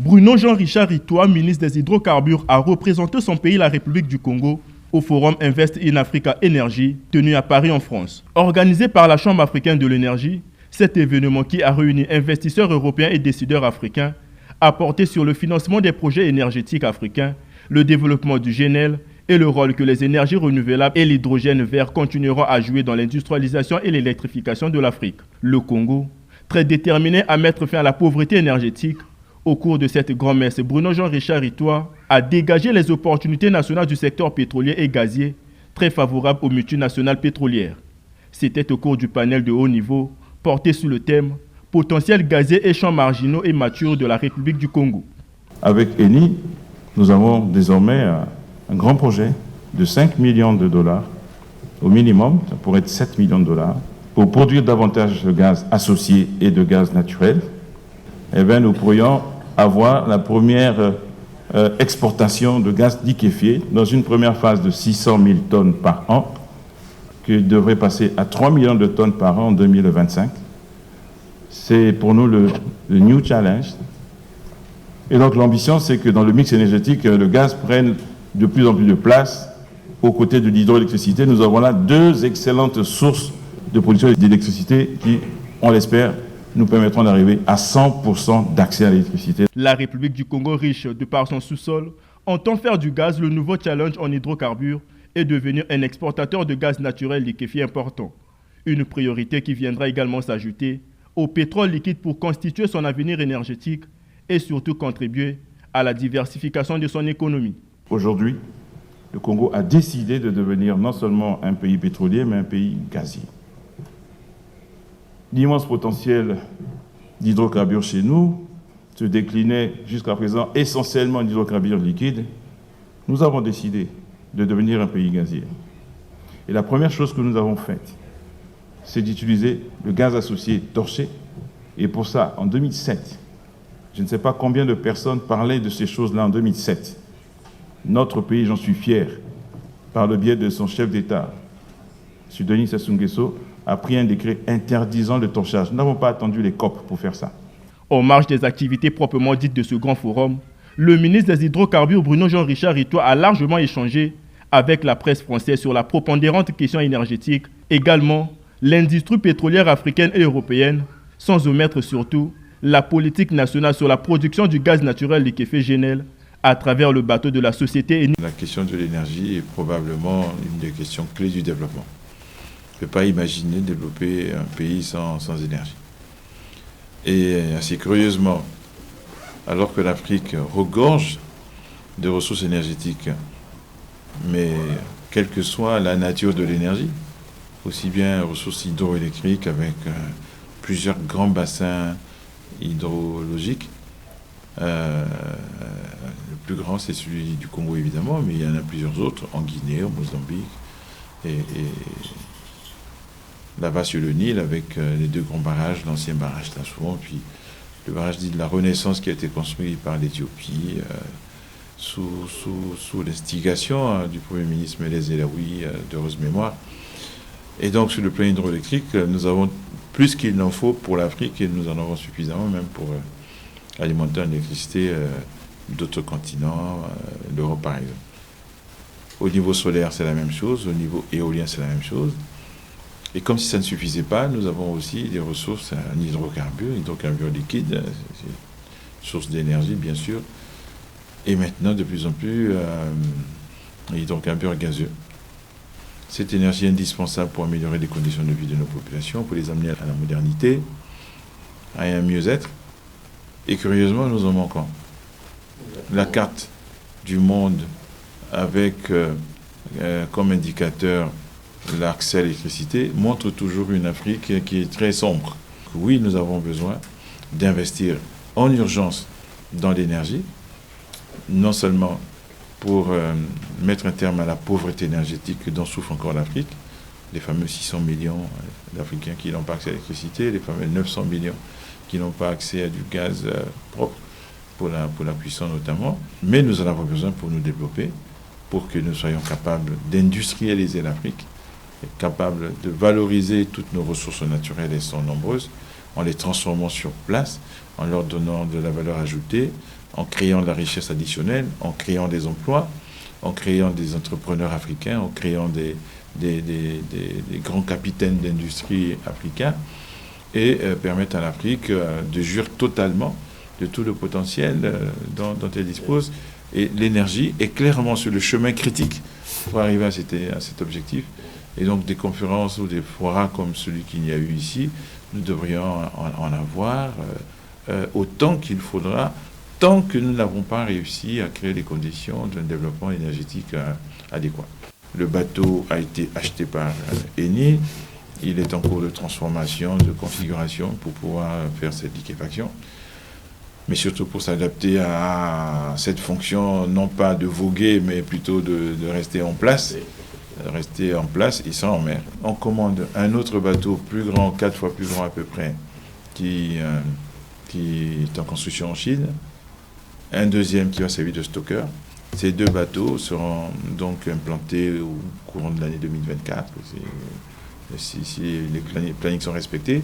Bruno Jean-Richard Itoa, ministre des Hydrocarbures, a représenté son pays, la République du Congo, au forum Invest in Africa Energy, tenu à Paris en France. Organisé par la Chambre africaine de l'énergie, cet événement qui a réuni investisseurs européens et décideurs africains a porté sur le financement des projets énergétiques africains, le développement du GNL et le rôle que les énergies renouvelables et l'hydrogène vert continueront à jouer dans l'industrialisation et l'électrification de l'Afrique. Le Congo, très déterminé à mettre fin à la pauvreté énergétique, au cours de cette grand-messe, Bruno Jean-Richard Itoa a dégagé les opportunités nationales du secteur pétrolier et gazier, très favorables aux multinationales pétrolières. C'était au cours du panel de haut niveau, porté sur le thème « Potentiel gazier et champs marginaux et matures de la République du Congo ». Avec Eni, nous avons désormais un grand projet de 5 millions de dollars, au minimum, ça pourrait être 7 millions de dollars, pour produire davantage de gaz associé et de gaz naturel. Eh bien, nous pourrions avoir la première exportation de gaz liquéfié dans une première phase de 600 000 tonnes par an, qui devrait passer à 3 millions de tonnes par an en 2025. C'est pour nous le new challenge. Et donc l'ambition, c'est que dans le mix énergétique, le gaz prenne de plus en plus de place aux côtés de l'hydroélectricité. Nous avons là deux excellentes sources de production d'électricité qui, on l'espère, nous permettront d'arriver à 100% d'accès à l'électricité. La République du Congo, riche de par son sous-sol, entend faire du gaz le nouveau challenge en hydrocarbures et devenir un exportateur de gaz naturel liquéfié important. Une priorité qui viendra également s'ajouter au pétrole liquide pour constituer son avenir énergétique et surtout contribuer à la diversification de son économie. Aujourd'hui, le Congo a décidé de devenir non seulement un pays pétrolier, mais un pays gazier. L'immense potentiel d'hydrocarbures chez nous se déclinait jusqu'à présent essentiellement en hydrocarbures liquides. Nous avons décidé de devenir un pays gazier. Et la première chose que nous avons faite, c'est d'utiliser le gaz associé torché. Et pour ça, en 2007, je ne sais pas combien de personnes parlaient de ces choses-là en 2007. Notre pays, j'en suis fier, par le biais de son chef d'État, M. Denis Sassou Nguesso, a pris un décret interdisant le torchage. Nous n'avons pas attendu les COP pour faire ça. En marge des activités proprement dites de ce grand forum, le ministre des Hydrocarbures Bruno Jean-Richard Itoa a largement échangé avec la presse française sur la prépondérante question énergétique, également l'industrie pétrolière africaine et européenne, sans omettre surtout la politique nationale sur la production du gaz naturel liquéfié GNL à travers le bateau de la société Eni. La question de l'énergie est probablement une des questions clés du développement. On ne peut pas imaginer développer un pays sans énergie. Et assez curieusement, alors que l'Afrique regorge de ressources énergétiques, mais quelle que soit la nature de l'énergie, aussi bien ressources hydroélectriques avec plusieurs grands bassins hydrologiques, le plus grand c'est celui du Congo évidemment, mais il y en a plusieurs autres en Guinée, au Mozambique et là-bas sur le Nil avec les deux grands barrages, l'ancien barrage Tassouan, puis le barrage dit de la Renaissance qui a été construit par l'Éthiopie sous l'instigation du Premier ministre Meles Zenawi, d'heureuse mémoire. Et donc sur le plan hydroélectrique, nous avons plus qu'il n'en faut pour l'Afrique et nous en avons suffisamment même pour alimenter en électricité d'autres continents, l'Europe par exemple. Au niveau solaire, c'est la même chose, au niveau éolien, c'est la même chose. Et comme si ça ne suffisait pas, nous avons aussi des ressources en hydrocarbures liquides, c'est une source d'énergie bien sûr, et maintenant de plus en plus hydrocarbures gazeux. Cette énergie est indispensable pour améliorer les conditions de vie de nos populations, pour les amener à la modernité, à un mieux-être. Et curieusement, nous en manquons. La carte du monde avec comme indicateur l'accès à l'électricité montre toujours une Afrique qui est très sombre. Oui, nous avons besoin d'investir en urgence dans l'énergie, non seulement pour mettre un terme à la pauvreté énergétique dont souffre encore l'Afrique, les fameux 600 millions d'Africains qui n'ont pas accès à l'électricité, les fameux 900 millions qui n'ont pas accès à du gaz propre, pour la cuisson notamment, mais nous en avons besoin pour nous développer, pour que nous soyons capables d'industrialiser l'Afrique, capables de valoriser toutes nos ressources naturelles, elles sont nombreuses, en les transformant sur place, en leur donnant de la valeur ajoutée, en créant de la richesse additionnelle, en créant des emplois, en créant des entrepreneurs africains, en créant des grands capitaines d'industrie africains, et permettre à l'Afrique de jouir totalement de tout le potentiel dont elle dispose. Et l'énergie est clairement sur le chemin critique pour arriver à cet objectif. Et donc des conférences ou des forats comme celui qu'il y a eu ici, nous devrions en avoir autant qu'il faudra, tant que nous n'avons pas réussi à créer les conditions d'un développement énergétique adéquat. Le bateau a été acheté par Eni. Il est en cours de transformation, de configuration pour pouvoir faire cette liquéfaction. Mais surtout pour s'adapter à cette fonction, non pas de voguer, mais plutôt de rester en place. Rester en place et sans en mer. On commande un autre bateau plus grand, 4 fois plus grand à peu près, qui est en construction en Chine. Un deuxième qui va servir de stocker. Ces 2 bateaux seront donc implantés au courant de l'année 2024. Si les plannings sont respectés,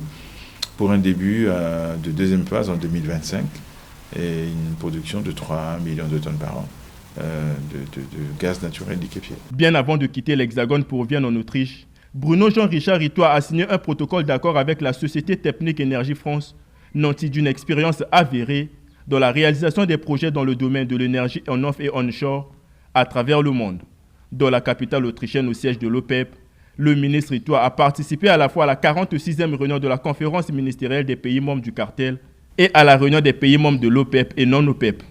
pour un début de deuxième phase en 2025 et une production de 3 millions de tonnes par an de gaz naturel liquéfié. Bien avant de quitter l'Hexagone pour Vienne en Autriche, Bruno Jean-Richard Itoie a signé un protocole d'accord avec la société Technip Energies France, nantie d'une expérience avérée dans la réalisation des projets dans le domaine de l'énergie on-off et onshore à travers le monde. Dans la capitale autrichienne au siège de l'OPEP, le ministre Itoie a participé à la fois à la 46e réunion de la conférence ministérielle des pays membres du cartel et à la réunion des pays membres de l'OPEP et non-OPEP.